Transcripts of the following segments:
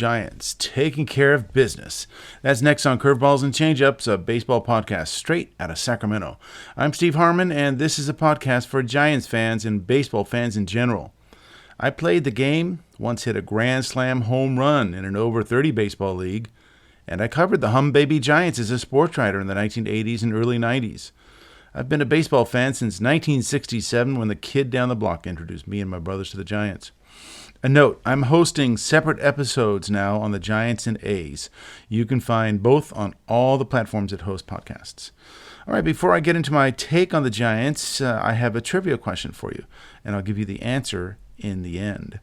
Giants, taking care of business. That's next on Curveballs and Changeups, a baseball podcast straight out of Sacramento. I'm Steve Harmon, and this is a podcast for Giants fans and baseball fans in general. I played the game, once hit a grand slam home run in an over 30 baseball league, and I covered the Hum Baby Giants as a sports writer in the 1980s and early 90s. I've been a baseball fan since 1967 when the kid down the block introduced me and my brothers to the Giants. A note, I'm hosting separate episodes now on the Giants and A's. You can find both on all the platforms that host podcasts. All right, before I get into my take on the Giants, I have a trivia question for you, and I'll give you the answer in the end.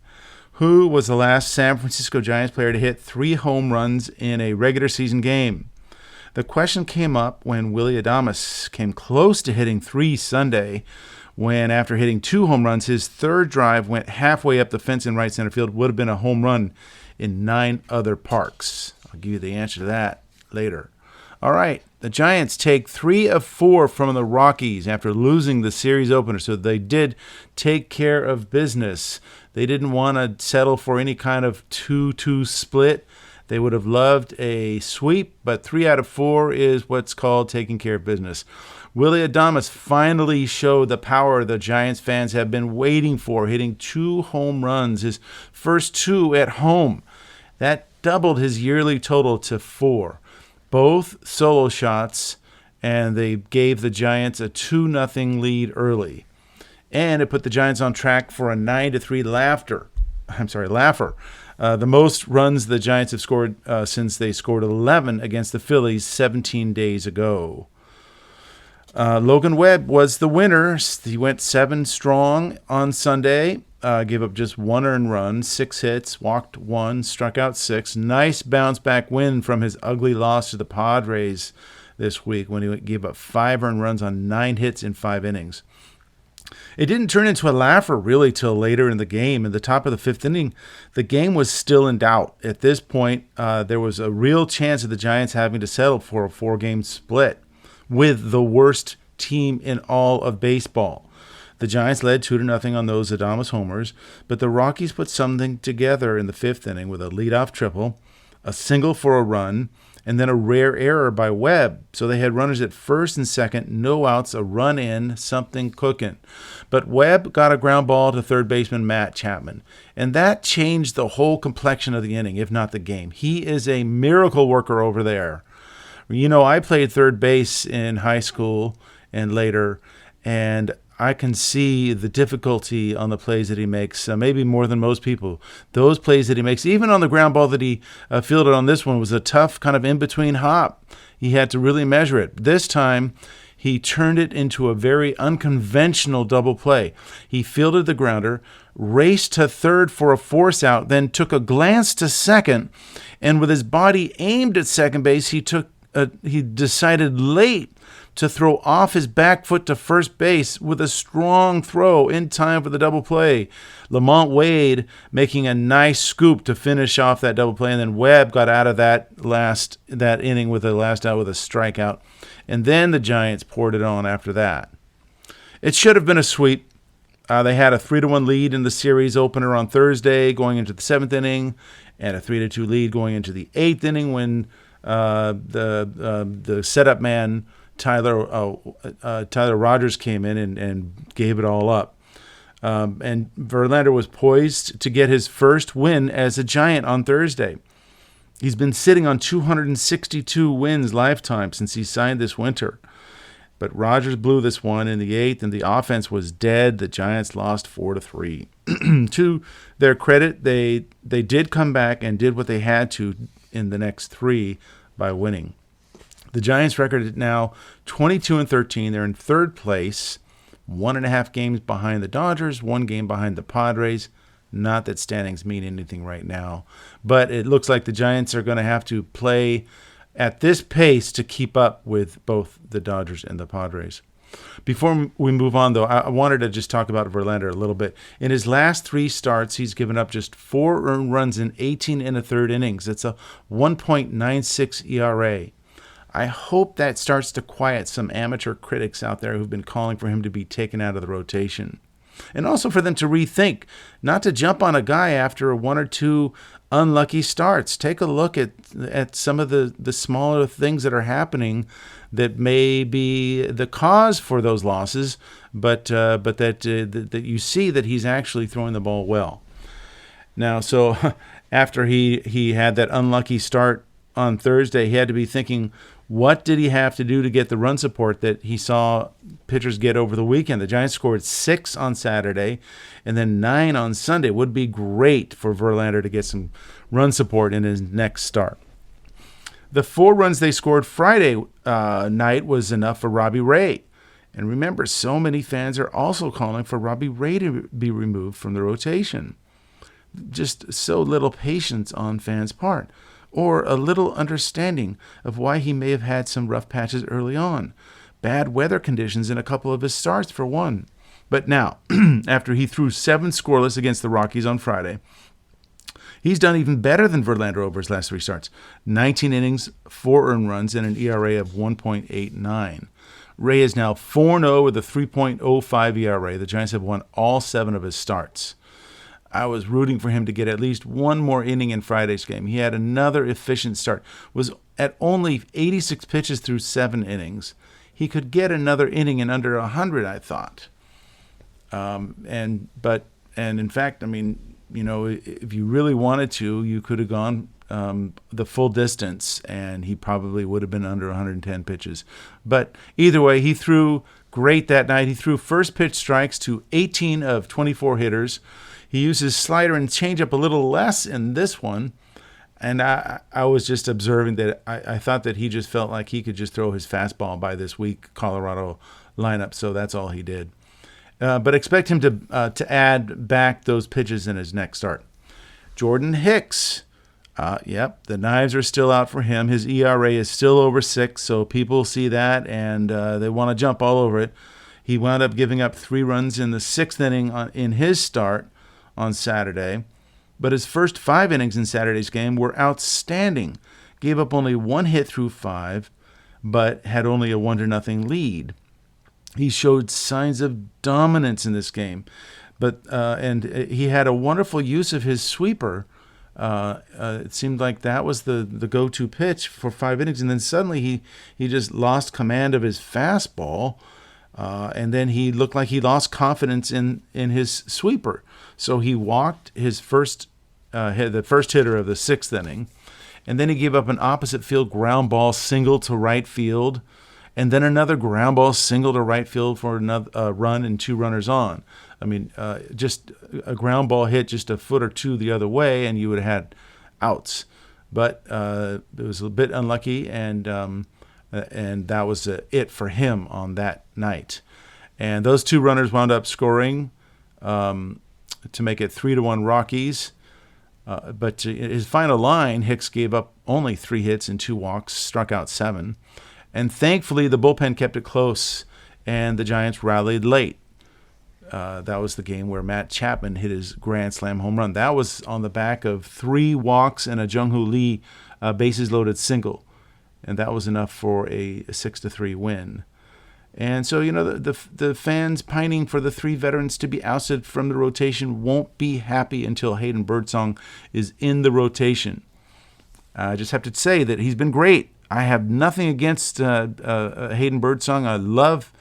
Who was the last San Francisco Giants player to hit 3 home runs in a regular season game? The question came up when Willy Adames came close to hitting 3 Sunday, when after hitting 2 home runs, his third drive went halfway up the fence in right center field, would have been a home run in 9 other parks. I'll give you the answer to that later. All right, the Giants take 3 of 4 from the Rockies after losing the series opener, so they did take care of business. They didn't want to settle for any kind of 2-2 split. They would have loved a sweep, but 3 out of 4 is what's called taking care of business. Willy Adames finally showed the power the Giants fans have been waiting for, hitting 2 home runs, his first 2 at home. That doubled his yearly total to 4. Both solo shots, and they gave the Giants a 2-0 lead early. And it put the Giants on track for a 9-3 laugher. The most runs the Giants have scored since they scored 11 against the Phillies 17 days ago. Logan Webb was the winner. He went 7 strong on Sunday, gave up just 1 earned run, 6 hits, walked 1, struck out 6. Nice bounce-back win from his ugly loss to the Padres this week when he gave up 5 earned runs on 9 hits in 5 innings. It didn't turn into a laugher really till later in the game. In the top of the 5th inning, the game was still in doubt. At this point, there was a real chance of the Giants having to settle for a 4-game split with the worst team in all of baseball. The Giants led 2-0 on those Adames homers, but the Rockies put something together in the 5th inning with a leadoff triple, a single for a run, and then a rare error by Webb. So they had runners at first and second, no outs, a run in, something cooking. But Webb got a ground ball to third baseman Matt Chapman, and that changed the whole complexion of the inning, if not the game. He is a miracle worker over there. You know, I played third base in high school and later, and I can see the difficulty on the plays that he makes, maybe more than most people. Those plays that he makes, even on the ground ball that he fielded on this one, was a tough kind of in-between hop. He had to really measure it. This time, he turned it into a very unconventional double play. He fielded the grounder, raced to third for a force out, then took a glance to second, and with his body aimed at second base, he decided late to throw off his back foot to first base with a strong throw in time for the double play. Lamont Wade making a nice scoop to finish off that double play, and then Webb got out of that inning with the last out with a strikeout. And then the Giants poured it on after that. It should have been a sweep. They had a 3-1 lead in the series opener on Thursday going into the 7th inning, and a 3-2 lead going into the 8th inning when the setup man Tyler Rogers came in and gave it all up. And Verlander was poised to get his first win as a Giant on Thursday. He's been sitting on 262 wins lifetime since he signed this winter. But Rogers blew this one in the 8th, and the offense was dead. The Giants lost 4-3. To their credit, they did come back and did what they had to in the next 3 by winning. The Giants' record is now 22-13. They're in 3rd place, 1.5 games behind the Dodgers, 1 game behind the Padres. Not that standings mean anything right now, but it looks like the Giants are going to have to play at this pace to keep up with both the Dodgers and the Padres. Before we move on, though, I wanted to just talk about Verlander a little bit. In his last 3 starts, he's given up just 4 earned runs in 18 1/3 innings. It's a 1.96 ERA. I hope that starts to quiet some amateur critics out there who've been calling for him to be taken out of the rotation. And also for them to rethink, not to jump on a guy after 1 or 2 unlucky starts. Take a look at some of the smaller things that are happening that may be the cause for those losses, but that you see that he's actually throwing the ball well. Now, so after he had that unlucky start on Thursday, he had to be thinking, what did he have to do to get the run support that he saw pitchers get over the weekend? The Giants scored 6 on Saturday and then 9 on Sunday. It would be great for Verlander to get some run support in his next start. The 4 runs they scored Friday night was enough for Robbie Ray. And remember, so many fans are also calling for Robbie Ray to be removed from the rotation. Just so little patience on fans' part, or a little understanding of why he may have had some rough patches early on. Bad weather conditions in a couple of his starts, for one. But now, after he threw 7 scoreless against the Rockies on Friday, he's done even better than Verlander over his last 3 starts. 19 innings, 4 earned runs, and an ERA of 1.89. Ray is now 4-0 with a 3.05 ERA. The Giants have won all 7 of his starts. I was rooting for him to get at least one more inning in Friday's game. He had another efficient start. Was at only 86 pitches through 7 innings. He could get another inning in under 100, I thought. And in fact, I mean, you know, if you really wanted to, you could have gone the full distance, and he probably would have been under 110 pitches. But either way, he threw great that night. He threw first pitch strikes to 18 of 24 hitters. He used his slider and changeup a little less in this one. And I was just observing that I thought that he just felt like he could just throw his fastball by this weak Colorado lineup. So that's all he did. But expect him to add back those pitches in his next start. Jordan Hicks. The knives are still out for him. His ERA is still over 6, so people see that and they want to jump all over it. He wound up giving up 3 runs in the 6th inning in his start on Saturday, but his first 5 innings in Saturday's game were outstanding. Gave up only 1 hit through 5, but had only a 1-0 lead. He showed signs of dominance in this game, but he had a wonderful use of his sweeper. It seemed like that was the go-to pitch for 5 innings, and then suddenly he just lost command of his fastball, and then he looked like he lost confidence in his sweeper. So he walked his the first hitter of the 6th inning, and then he gave up an opposite field ground ball single to right field, and then another ground ball single to right field for another run and 2 runners on. I mean, just a ground ball hit just a foot or 2 the other way, and you would have had outs. But it was a bit unlucky, and that was it for him on that night. And those 2 runners wound up scoring to make it 3-1 Rockies. But his final line, Hicks gave up only 3 hits and 2 walks, struck out 7. And thankfully, the bullpen kept it close, and the Giants rallied late. That was the game where Matt Chapman hit his grand slam home run. That was on the back of 3 walks and a Jung-Hoo Lee bases-loaded single. And that was enough for a 6-3 win. And so, you know, the fans pining for the 3 veterans to be ousted from the rotation won't be happy until Hayden Birdsong is in the rotation. I just have to say that he's been great. I have nothing against Hayden Birdsong. I love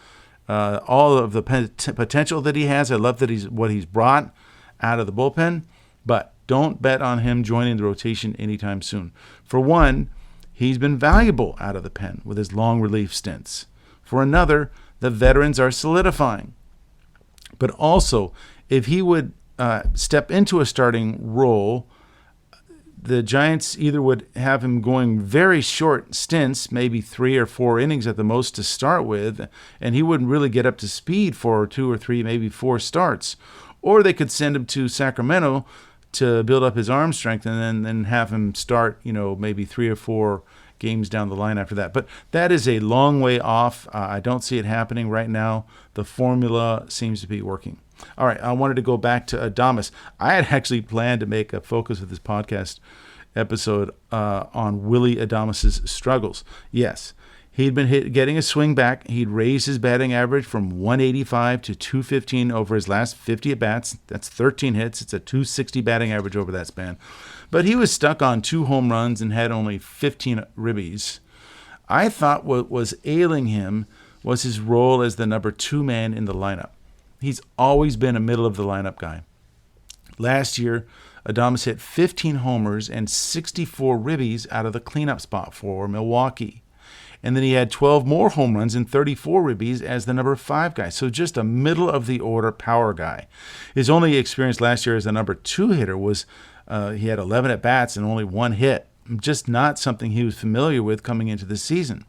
all of the potential that he has. I love that what he's brought out of the bullpen. But don't bet on him joining the rotation anytime soon. For one, he's been valuable out of the pen with his long relief stints. For another, the veterans are solidifying. But also, if he would step into a starting role, the Giants either would have him going very short stints, maybe 3 or 4 innings at the most to start with, and he wouldn't really get up to speed for 2 or 3, maybe 4 starts. Or they could send him to Sacramento to build up his arm strength and then have him start, maybe 3 or 4 games down the line after that. But that is a long way off. I don't see it happening right now. The formula seems to be working. All right, I wanted to go back to Adames. I had actually planned to make a focus of this podcast episode on Willy Adames' struggles. Yes, He'd been getting a swing back. He'd raised his batting average from 185 to 215 over his last 50 at-bats. That's 13 hits. It's a 260 batting average over that span. But he was stuck on 2 home runs and had only 15 ribbies. I thought what was ailing him was his role as the number 2 man in the lineup. He's always been a middle-of-the-lineup guy. Last year, Adames hit 15 homers and 64 ribbies out of the cleanup spot for Milwaukee. And then he had 12 more home runs and 34 ribbies as the number 5 guy. So just a middle-of-the-order power guy. His only experience last year as the number 2 hitter was he had 11 at-bats and only 1 hit. Just not something he was familiar with coming into the season.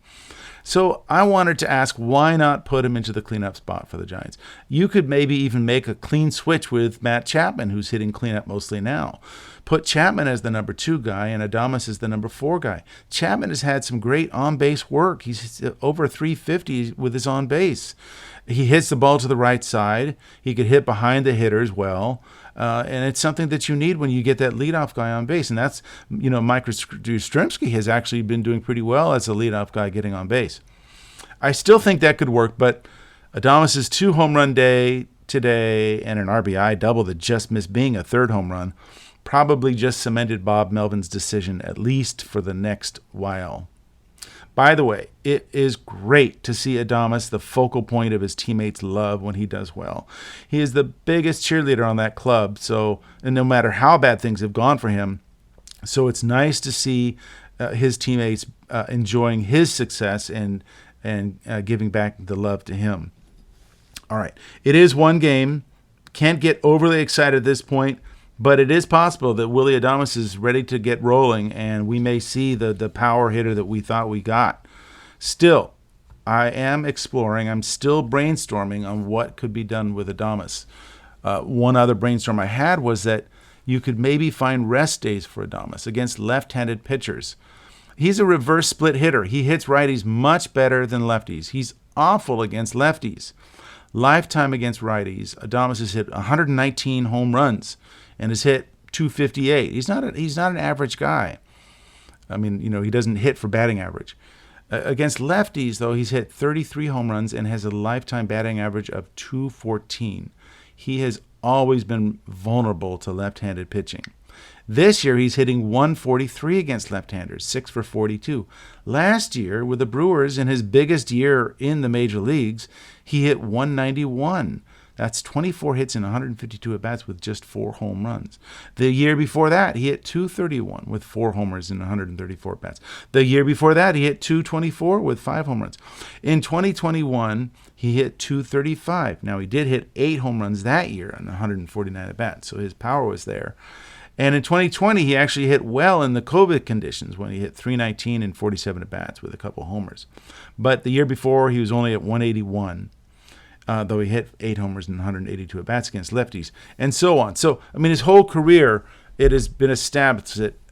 So I wanted to ask, why not put him into the cleanup spot for the Giants? You could maybe even make a clean switch with Matt Chapman, who's hitting cleanup mostly now. Put Chapman as the number 2 guy and Adames as the number 4 guy. Chapman has had some great on-base work. He's over 350 with his on-base. He hits the ball to the right side. He could hit behind the hitters well. And it's something that you need when you get that leadoff guy on base. And that's, Mike Yastrzemski has actually been doing pretty well as a leadoff guy getting on base. I still think that could work, but Adames' 2 home run day today and an RBI double that just missed being a 3rd home run probably just cemented Bob Melvin's decision, at least for the next while. By the way, it is great to see Adames the focal point of his teammates' love when he does well. He is the biggest cheerleader on that club, and no matter how bad things have gone for him, so it's nice to see his teammates enjoying his success and giving back the love to him. All right, it is one game. Can't get overly excited at this point, but it is possible that Willy Adames is ready to get rolling, and we may see the power hitter that we thought we got. Still, I am exploring. I'm still brainstorming on what could be done with Adames. One other brainstorm I had was that you could maybe find rest days for Adames against left-handed pitchers. He's a reverse split hitter. He hits righties much better than lefties. He's awful against lefties. Lifetime against righties, Adames has hit 119 home runs and has hit 258. He's not an average guy. I mean, he doesn't hit for batting average. Against lefties, though, he's hit 33 home runs and has a lifetime batting average of 214. He has always been vulnerable to left-handed pitching. This year, he's hitting 143 against left-handers, 6 for 42. Last year, with the Brewers in his biggest year in the major leagues, he hit 191. That's 24 hits and 152 at-bats with just 4 home runs. The year before that, he hit 231 with 4 homers and 134 at-bats. The year before that, he hit 224 with 5 home runs. In 2021, he hit 235. Now, he did hit 8 home runs that year and 149 at-bats, so his power was there. And in 2020, he actually hit well in the COVID conditions when he hit 319 and 47 at-bats with a couple homers. But the year before, he was only at 181. Though he hit 8 homers and 182 at-bats against lefties, and so on. So, his whole career, it has been established that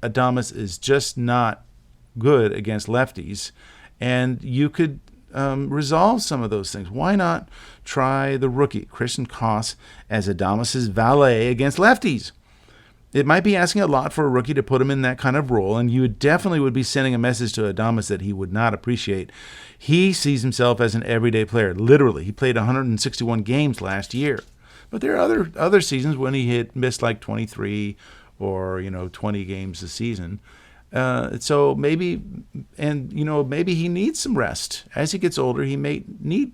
Adames is just not good against lefties, and you could resolve some of those things. Why not try the rookie, Christian Koss, as Adames' valet against lefties? It might be asking a lot for a rookie to put him in that kind of role, and you definitely would be sending a message to Adames that he would not appreciate. He sees himself as an everyday player. Literally, he played 161 games last year. But there are other seasons when he missed like 23 or 20 games a season. So maybe he needs some rest. As he gets older, he may need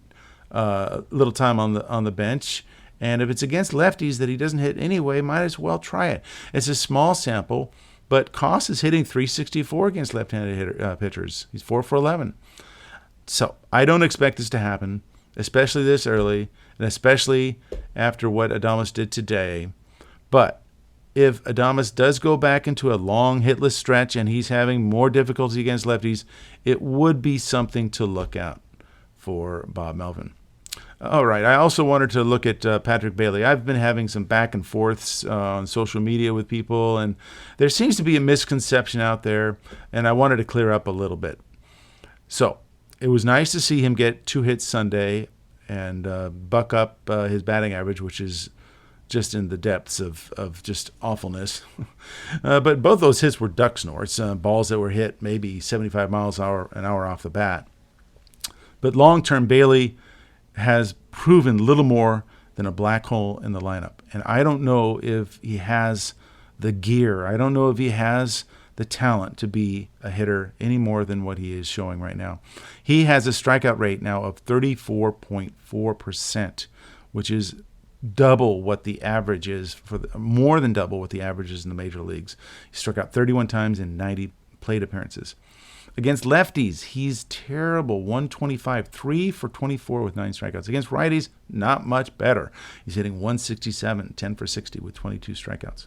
a little time on the bench. And if it's against lefties that he doesn't hit anyway, might as well try it. It's a small sample, but Koss is hitting 364 against left-handed pitchers. He's 4 for 11. So I don't expect this to happen, especially this early, and especially after what Adames did today. But if Adames does go back into a long hitless stretch and he's having more difficulty against lefties, it would be something to look out for Bob Melvin. All right. I also wanted to look at Patrick Bailey. I've been having some back and forths on social media with people, and there seems to be a misconception out there, and I wanted to clear up a little bit. So it was nice to see him get 2 hits Sunday and buck up his batting average, which is just in the depths of just awfulness. But both those hits were duck snorts, balls that were hit maybe 75 miles an hour off the bat. But long-term, Bailey has proven little more than a black hole in the lineup. And I don't know if he has the gear. I don't know if he has the talent to be a hitter any more than what he is showing right now. He has a strikeout rate now of 34.4%, which is double what the average is, more than double what the average is in the major leagues. He struck out 31 times in 90 plate appearances. Against lefties, he's terrible. 125, 3 for 24 with 9 strikeouts. Against righties, not much better. He's hitting 167, 10 for 60 with 22 strikeouts.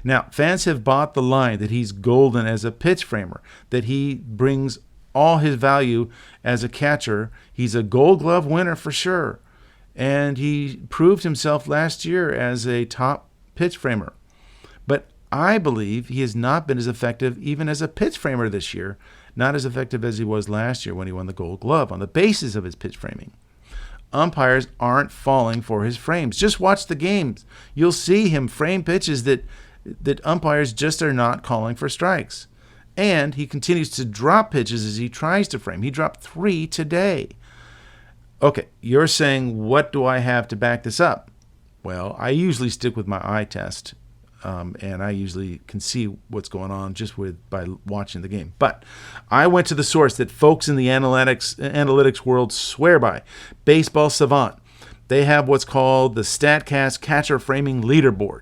Now, fans have bought the line that he's golden as a pitch framer, that he brings all his value as a catcher. He's a Gold Glove winner for sure. And he proved himself last year as a top pitch framer. But I believe he has not been as effective even as a pitch framer this year, not as effective as he was last year when he won the Gold Glove on the basis of his pitch framing. Umpires aren't falling for his frames. Just watch the games. You'll see him frame pitches that umpires just are not calling for strikes. And he continues to drop pitches as he tries to frame. He dropped 3 today. Okay, you're saying, what do I have to back this up? Well, I usually stick with my eye test, and I usually can see what's going on just by watching the game. But I went to the source that folks in the analytics world swear by, Baseball Savant. They have what's called the StatCast Catcher Framing Leaderboard.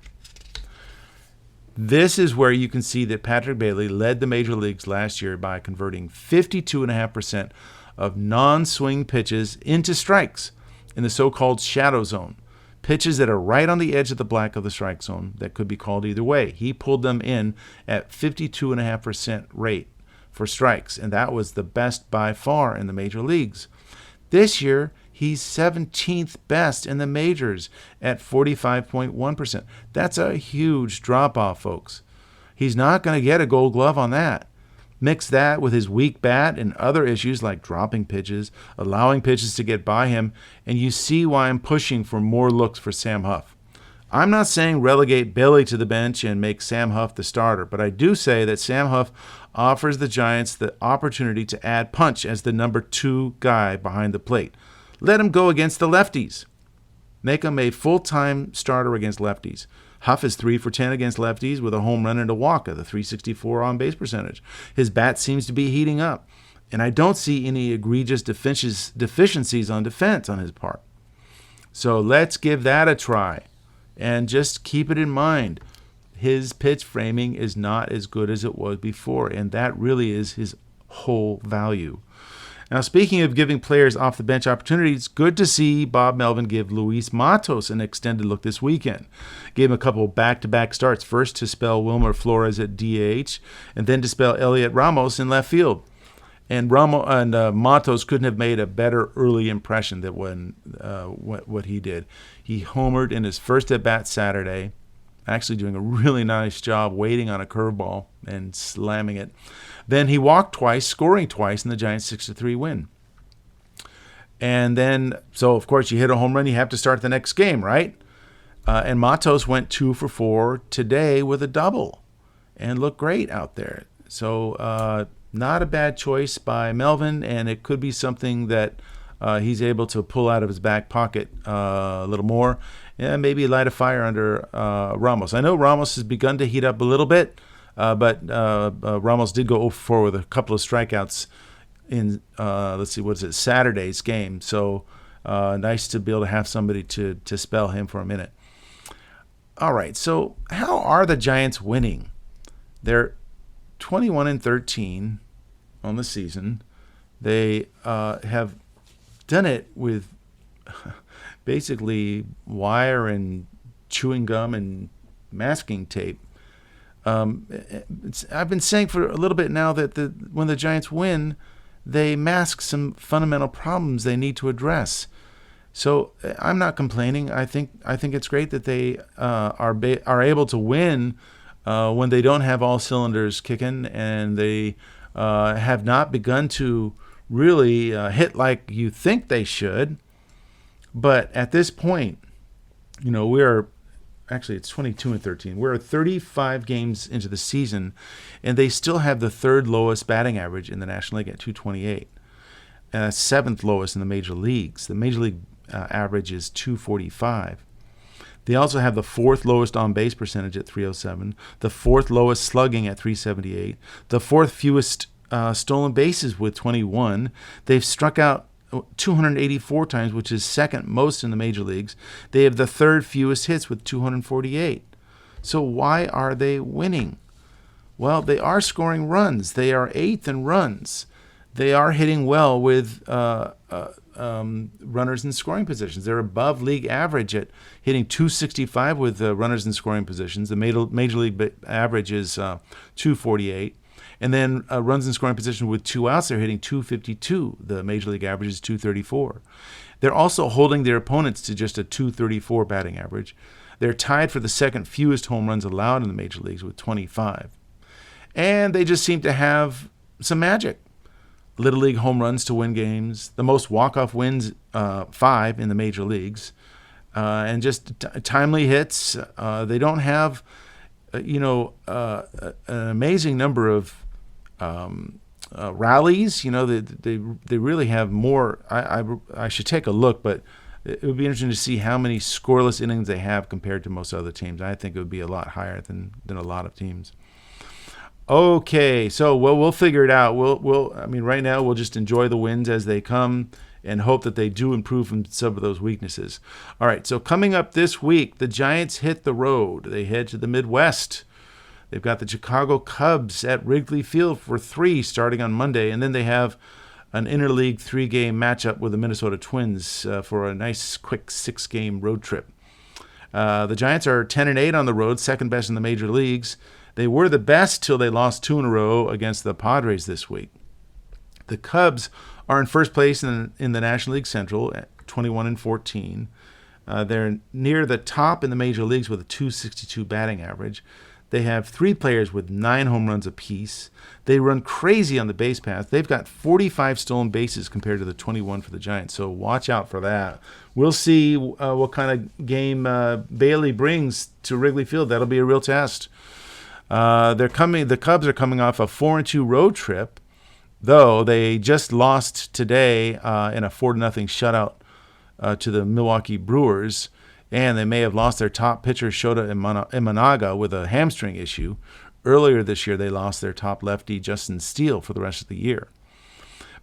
This is where you can see that Patrick Bailey led the major leagues last year by converting 52.5% of non-swing pitches into strikes in the so-called shadow zone, pitches that are right on the edge of the black of the strike zone that could be called either way. He pulled them in at 52.5% rate for strikes, and that was the best by far in the major leagues. This year, he's 17th best in the majors at 45.1%. That's a huge drop-off, folks. He's not going to get a Gold Glove on that. Mix that with his weak bat and other issues like dropping pitches, allowing pitches to get by him, and you see why I'm pushing for more looks for Sam Huff. I'm not saying relegate Bailey to the bench and make Sam Huff the starter, but I do say that Sam Huff offers the Giants the opportunity to add punch as the number 2 guy behind the plate. Let him go against the lefties. Make him a full-time starter against lefties. Huff is 3 for 10 against lefties with a home run and a walk at the .364 on-base percentage. His bat seems to be heating up, and I don't see any egregious deficiencies on defense on his part. So let's give that a try, and just keep it in mind. His pitch framing is not as good as it was before, and that really is his whole value. Now, speaking of giving players off the bench opportunities, good to see Bob Melvin give Luis Matos an extended look this weekend. Gave him a couple back-to-back starts, first to spell Wilmer Flores at DH, and then to spell Elliot Ramos in left field. And Matos couldn't have made a better early impression than what he did. He homered in his first at-bat Saturday, actually doing a really nice job waiting on a curveball and slamming it. Then he walked twice, scoring twice in the Giants' 6-3 win. And then, so of course you hit a home run, you have to start the next game, right? And Matos went 2 for 4 today with a double and looked great out there. So not a bad choice by Melvin, and it could be something that he's able to pull out of his back pocket a little more and maybe light a fire under Ramos. I know Ramos has begun to heat up a little bit, but Ramos did go 0 for 4 with a couple of strikeouts in, Saturday's game. So nice to be able to have somebody to spell him for a minute. All right, so how are the Giants winning? They're 21-13 on the season. They have done it with basically wire and chewing gum and masking tape. I've been saying for a little bit now that when the Giants win, they mask some fundamental problems they need to address. So I'm not complaining. I think it's great that they are able to win when they don't have all cylinders kicking, and they have not begun to really hit like you think they should. But at this point, we're actually it's 22-13. We're 35 games into the season, and they still have the third lowest batting average in the National League at 228. And that's seventh lowest in the major leagues. The major league average is 245. They also have the fourth lowest on-base percentage at 307, the fourth lowest slugging at 378, the fourth fewest stolen bases with 21. They've struck out 284 times, which is second most in the major leagues. They have the third fewest hits with 248. So why are they winning? Well, they are scoring runs. They are eighth in runs. They are hitting well with runners in scoring positions. They're above league average at hitting 265 with runners in scoring positions. The major league average is 248. And then runs in scoring position with 2 outs, they're hitting 252. The major league average is 234. They're also holding their opponents to just a 234 batting average. They're tied for the second fewest home runs allowed in the major leagues with 25. And they just seem to have some magic. Little League home runs to win games, the most walk-off wins, 5 in the major leagues, and just timely hits. They don't have, an amazing number of rallies. They really have more. I should take a look, but it would be interesting to see how many scoreless innings they have compared to most other teams. I think it would be a lot higher than a lot of teams. Okay, so we'll figure it out. Right now we'll just enjoy the wins as they come and hope that they do improve from some of those weaknesses. All right, so coming up this week, the Giants hit the road. They head to the Midwest. They've got the Chicago Cubs at Wrigley Field for 3 starting on Monday, and then they have an interleague 3-game matchup with the Minnesota Twins for a nice quick 6-game road trip. The Giants are 10-8 on the road, second best in the major leagues. They were the best till they lost 2 in a row against the Padres this week. The Cubs are in first place in the National League Central at 21-14. They're near the top in the major leagues with a 262 batting average. They have 3 players with 9 home runs apiece. They run crazy on the base path. They've got 45 stolen bases compared to the 21 for the Giants, so watch out for that. We'll see what kind of game Bailey brings to Wrigley Field. That'll be a real test. The Cubs are coming off a 4-2 road trip, though they just lost today in a 4-0 shutout to the Milwaukee Brewers, and they may have lost their top pitcher Shota Imanaga with a hamstring issue. Earlier this year, they lost their top lefty Justin Steele for the rest of the year.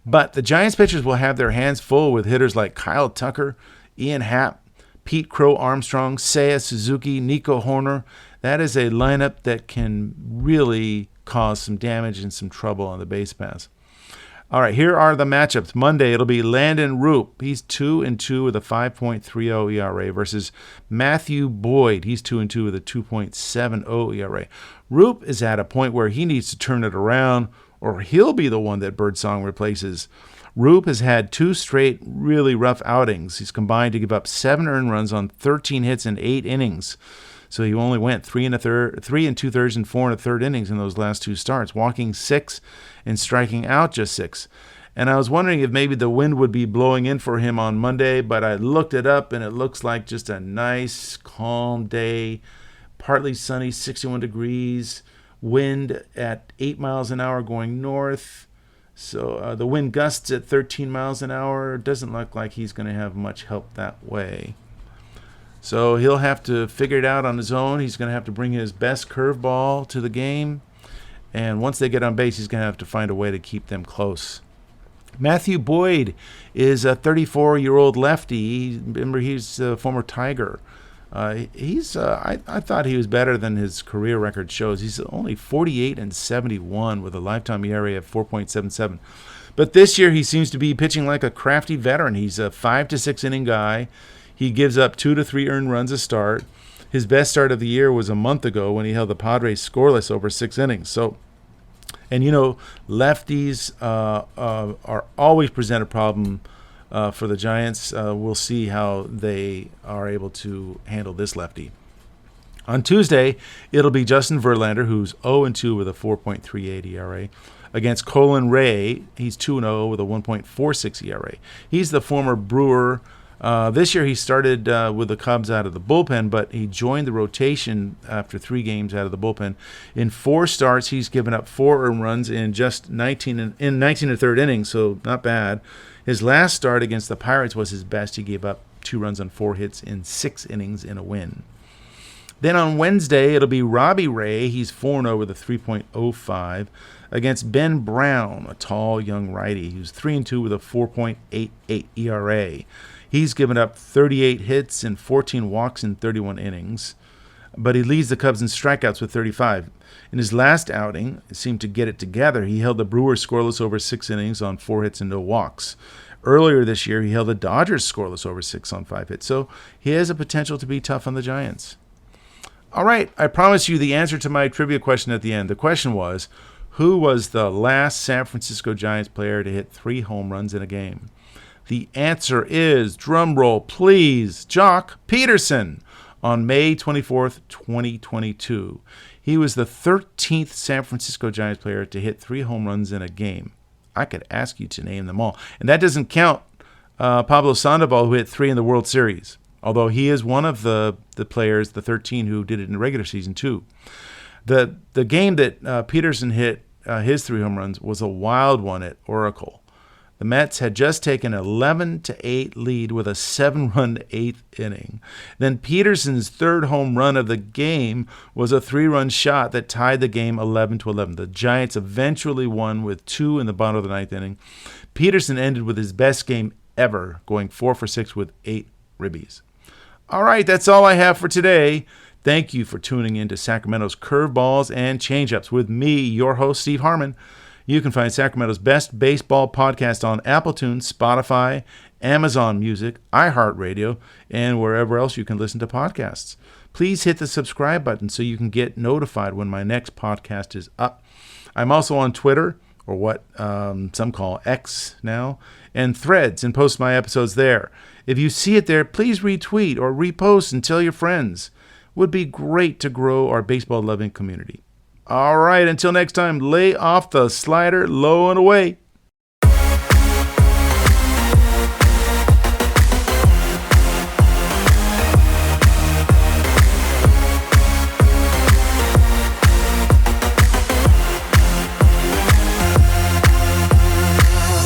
But the Giants pitchers will have their hands full with hitters like Kyle Tucker, Ian Happ, Pete Crow Armstrong, Seiya Suzuki, Nico Horner. That is a lineup that can really cause some damage and some trouble on the base paths. All right, here are the matchups. Monday, it'll be Landon Roop. He's 2-2 with a 5.30 ERA versus Matthew Boyd. He's 2-2 with a 2.70 ERA. Roop is at a point where he needs to turn it around, or he'll be the one that Birdsong replaces. Roop has had 2 straight really rough outings. He's combined to give up 7 earned runs on 13 hits in 8 innings. So he only went 3 2/3 and 4 1/3 innings in those last 2 starts, walking 6 and striking out just 6. And I was wondering if maybe the wind would be blowing in for him on Monday, but I looked it up and it looks like just a nice, calm day, partly sunny, 61 degrees, wind at 8 miles an hour going north. So the wind gusts at 13 miles an hour. Doesn't look like he's going to have much help that way. So he'll have to figure it out on his own. He's going to have to bring his best curveball to the game. And once they get on base, he's going to have to find a way to keep them close. Matthew Boyd is a 34-year-old lefty. Remember, he's a former Tiger. I thought he was better than his career record shows. He's only 48-71 with a lifetime ERA of 4.77. But this year he seems to be pitching like a crafty veteran. He's a 5 to 6 inning guy. He gives up 2 to 3 earned runs a start. His best start of the year was a month ago when he held the Padres scoreless over 6 innings. So, and lefties are always present a problem for the Giants. We'll see how they are able to handle this lefty. On Tuesday, it'll be Justin Verlander, who's 0-2 with a 4.38 ERA, against Colin Ray. He's 2-0 with a 1.46 ERA. He's the former Brewer This year he started with the Cubs out of the bullpen, but he joined the rotation after 3 games out of the bullpen. In 4 starts, he's given up 4 earned runs in just 19 and third innings, so not bad. His last start against the Pirates was his best. He gave up 2 runs on 4 hits in 6 innings in a win. Then on Wednesday, it'll be Robbie Ray. He's 4-0 with a 3.05 against Ben Brown, a tall young righty who's 3-2 with a 4.88 ERA. He's given up 38 hits and 14 walks in 31 innings, but he leads the Cubs in strikeouts with 35. In his last outing, it seemed to get it together. He held the Brewers scoreless over 6 innings on 4 hits and no walks. Earlier this year, he held the Dodgers scoreless over 6 on 5 hits, so he has a potential to be tough on the Giants. All right, I promised you the answer to my trivia question at the end. The question was, who was the last San Francisco Giants player to hit 3 home runs in a game? The answer is, drum roll please, Jock Peterson on May 24th, 2022. He was the 13th San Francisco Giants player to hit 3 home runs in a game. I could ask you to name them all. And that doesn't count Pablo Sandoval, who hit 3 in the World Series, although he is one of the players, the 13, who did it in the regular season too. The game that Peterson hit his 3 home runs was a wild one at Oracle. The Mets had just taken an 11-8 lead with a 7-run 8th inning. Then Peterson's 3rd home run of the game was a 3-run shot that tied the game 11-11. The Giants eventually won with 2 in the bottom of the 9th inning. Peterson ended with his best game ever, going 4 for 6 with 8 ribbies. All right, that's all I have for today. Thank you for tuning in to Sacramento's Curveballs and Changeups with me, your host, Steve Harmon. You can find Sacramento's best baseball podcast on Apple Tunes, Spotify, Amazon Music, iHeartRadio, and wherever else you can listen to podcasts. Please hit the subscribe button so you can get notified when my next podcast is up. I'm also on Twitter, or what some call X now, and Threads, and post my episodes there. If you see it there, please retweet or repost and tell your friends. It would be great to grow our baseball-loving community. All right, until next time, lay off the slider low and away.